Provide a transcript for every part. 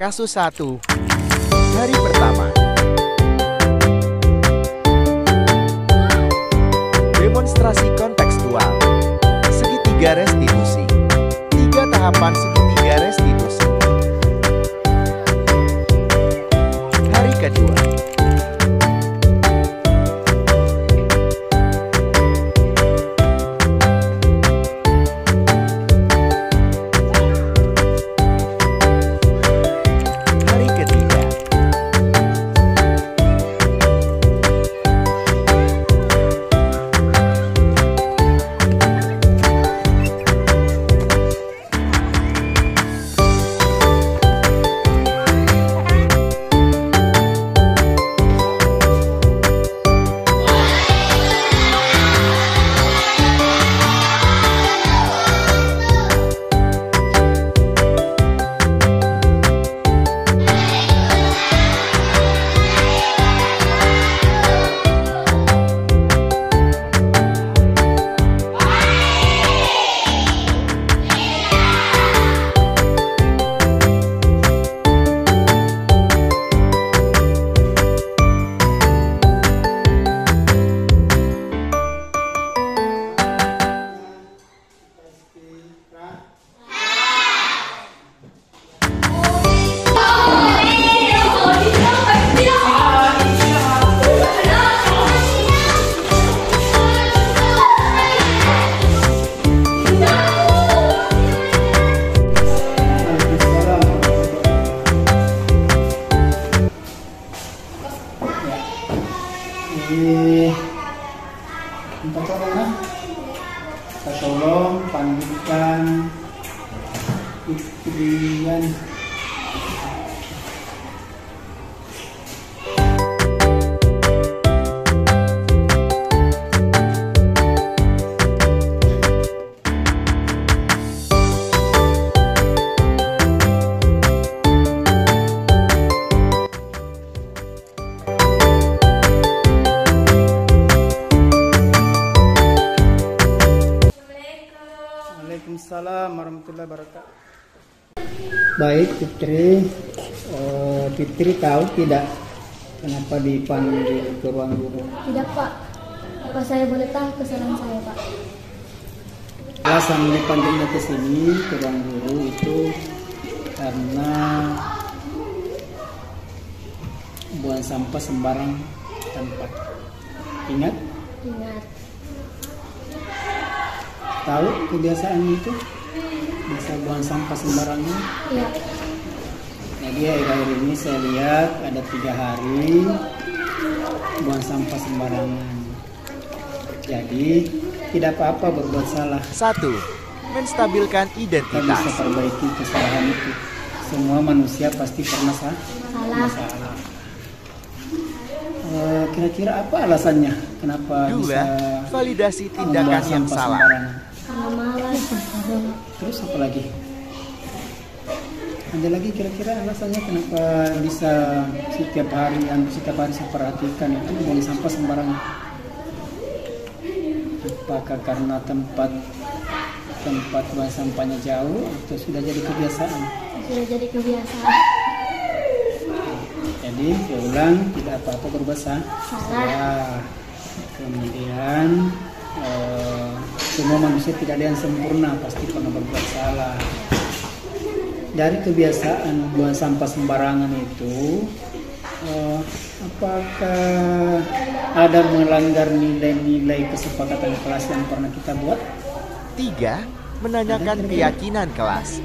Kasus 1. Hari pertama. Demonstrasi kontekstual. Segitiga restitusi. 3 tahapan segitiga restitusi. Hari kedua. Hari ketiga. Minta tolong kita tolong panggilkan istrian. Waalaikumsalam warahmatullahi wabarakatuh. Baik Fitri, Fitri tahu tidak kenapa dipanggil ke ruang guru? Tidak Pak, apa saya boleh tahu kesalahan saya Pak? Alasan dipanggilnya ke sini ke ruang guru itu karena buang sampah sembarang tempat. Ingat? Ingat. Tahu kebiasaan itu? Bisa buang sampah sembarangan? Iya. Jadi akhir-akhir ini saya lihat ada 3 hari buang sampah sembarangan. Jadi tidak apa-apa berbuat salah. 1. Menstabilkan Kita identitas. bisa perbaiki kesalahan itu. Semua manusia pasti pernah Salah. salah. Kira-kira apa alasannya? Kenapa 2. bisa Validasi membuang tindakan yang sampah salah. sembarangan? Karena malas. Terus apa lagi? Ada lagi kira-kira alasannya kenapa bisa setiap hari saya perhatikan itu buang sampah sembarangan? Apakah karena tempat buang sampahnya jauh atau sudah jadi kebiasaan? Sudah jadi kebiasaan. Jadi saya ulang, tidak apa-apa berbuat salah. Kemudian semua manusia tidak ada yang sempurna, pasti pernah berbuat salah. Dari kebiasaan buang sampah sembarangan itu, apakah ada melanggar nilai-nilai kesepakatan kelas yang pernah kita buat? 3. Menanyakan keyakinan kelas.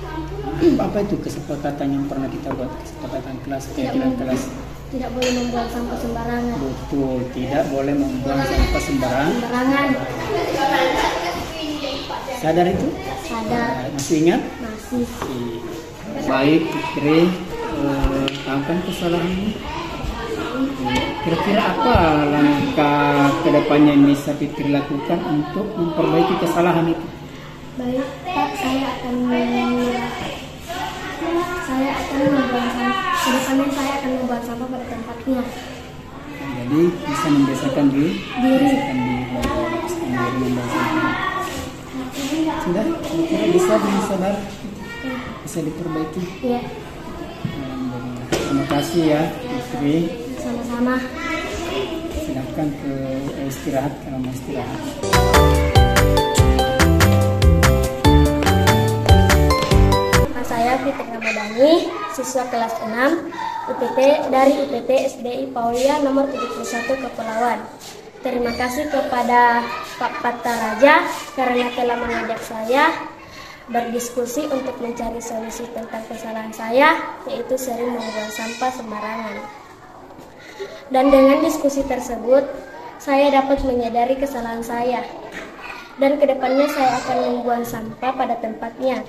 Apa itu kesepakatan yang pernah kita buat? Kesepakatan kelas, keyakinan kelas. Tidak boleh membuang sampah sembarangan. Betul, tidak boleh membuang sampah sembarangan. Sadar itu? Sadar. Masih ingat? Masih. Baik, Fitri, tahu kan kesalahanmu? Kira-kira apa langkah kedepannya yang bisa Fitri lakukan untuk memperbaiki kesalahan itu? Baik Pak, saya akan membuang sampah. Kedepannya saya akan membuang sampah pada tempatnya. Jadi bisa membiasakan diri. Membiasakan diri membuang sampah. Sudah, kira-kira bisa disadar, bisa diperbaiki. Iya. Terima kasih ya istri. Sama-sama. Silahkan ke istirahat kalau mau istirahat. Nama saya Fitri Ramadhani, siswa kelas 6 UPT dari UPT SDI Paulia nomor 71 Kepulauan. Terima kasih kepada Pak Pataraja karena telah mengajak saya berdiskusi untuk mencari solusi tentang kesalahan saya, yaitu sering membuang sampah sembarangan. Dan dengan diskusi tersebut, saya dapat menyadari kesalahan saya. Dan kedepannya saya akan membuang sampah pada tempatnya.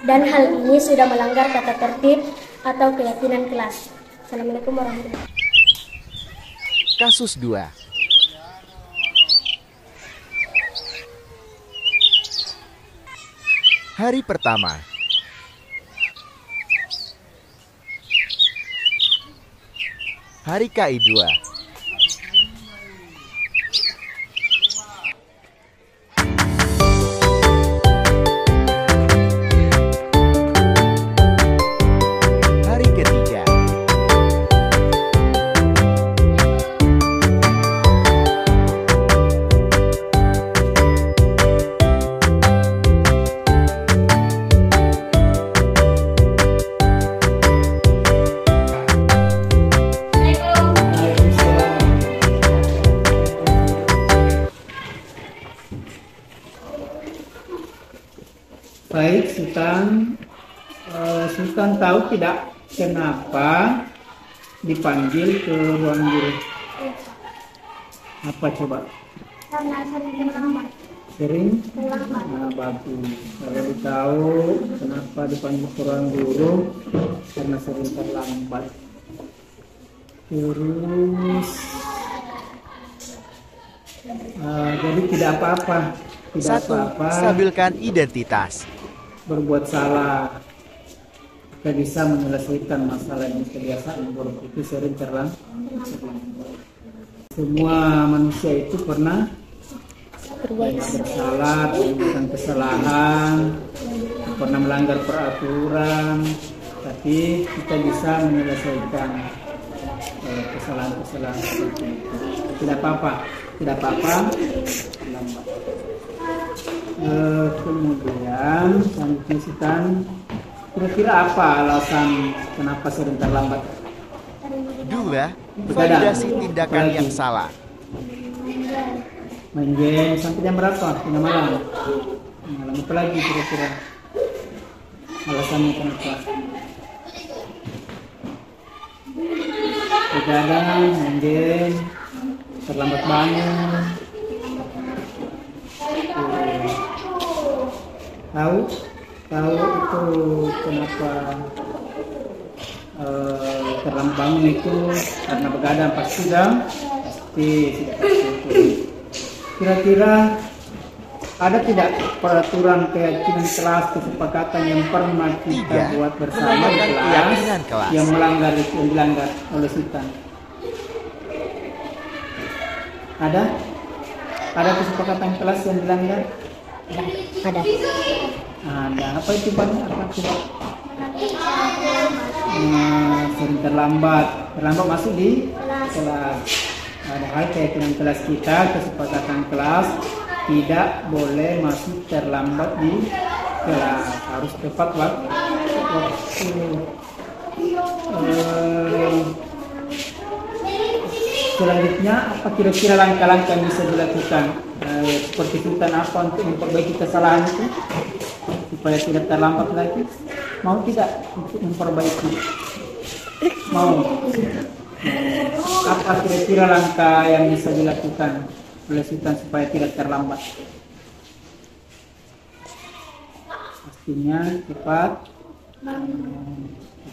Dan hal ini sudah melanggar tata tertib atau keyakinan kelas. Assalamualaikum warahmatullahi wabarakatuh. Kasus 2. Hari pertama. Hari KI 2. Hari ketiga. Baik, Sultan tahu tidak kenapa dipanggil ke ruang guru? Apa coba? Karena sering terlambat. Sering? Nah, bagus. Kalau tahu kenapa dipanggil ke ruang guru, karena sering terlambat. Terus, jadi tidak apa-apa. Tidak 1. apa-apa. Stabilkan identitas. Berbuat salah, kita bisa menyelesaikan masalah yang kebiasaan buruk itu sering terlambat. Semua manusia itu pernah bersalah, melakukan kesalahan, pernah melanggar peraturan, tapi kita bisa menyelesaikan kesalahan-kesalahan seperti itu. Tidak apa-apa, lambat. Kemudian selanjutnya Sultan, kira-kira apa alasan kenapa sering terlambat? 2. Validasi tindakan yang salah. Main game sampai jam berapa? Tengah malam. Malam apa lagi kira-kira? Alasannya kenapa? Begadang, main game, terlambat bangun. Tahu itu kenapa terlambat bangun itu karena begadang pasti sudah pasti. Kira-kira ada tidak peraturan keyakinan kelas kesepakatan yang pernah kita buat bersama di kelas yang dilanggar oleh Sultan? Ada kesepakatan kelas yang dilanggar? Ada. Apa itu Pak? Apa coba? Sering terlambat masuk di kelas. Ada hal keyakinan kelas kita, kesepakatan kelas tidak boleh masuk terlambat di kelas, harus tepat waktu. Selanjutnya apa kira-kira langkah-langkah yang bisa dilakukan seperti Sultan apa untuk memperbaiki kesalahan itu supaya tidak terlambat lagi? Mau tidak untuk memperbaiki? Mau? Apa kira-kira langkah yang bisa dilakukan oleh Sultan supaya tidak terlambat? Pastinya cepat,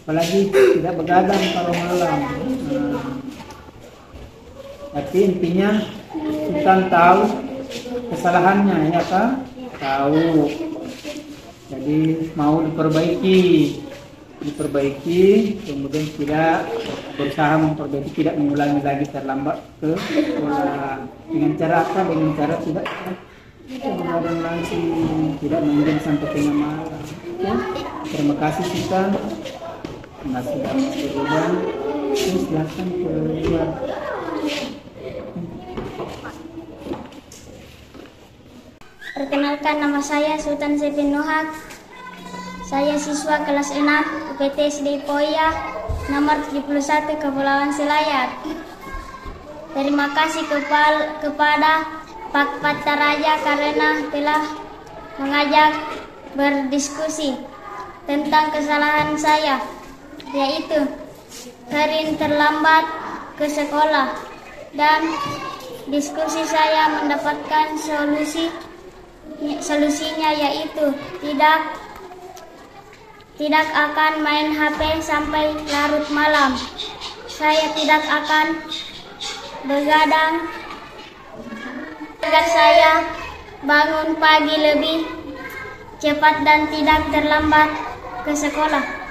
apalagi tidak begadang kalau malam. Tapi intinya Sultan tahu kesalahannya, ya kan? Tahu. Jadi mau diperbaiki, kemudian tidak berusaha memperbaiki, tidak mengulangi lagi terlambat ke sekolah. Dengan cara apa? Dengan cara tidak begadang langsung, tidak main sampai tengah malam. Ya? Terima kasih Sultan. masih dapat perubahan. Silakan keluar. Perkenalkan, nama saya Sultan Sepin Nohak. Saya siswa kelas 6 UPT SD Poya nomor 71 Kepulauan Selayar. Terima kasih kepada Pak Pataraja karena telah mengajak berdiskusi tentang kesalahan saya, yaitu sering terlambat ke sekolah, dan diskusi saya mendapatkan solusinya, yaitu tidak akan main HP sampai larut malam. Saya tidak akan begadang agar saya bangun pagi lebih cepat dan tidak terlambat ke sekolah.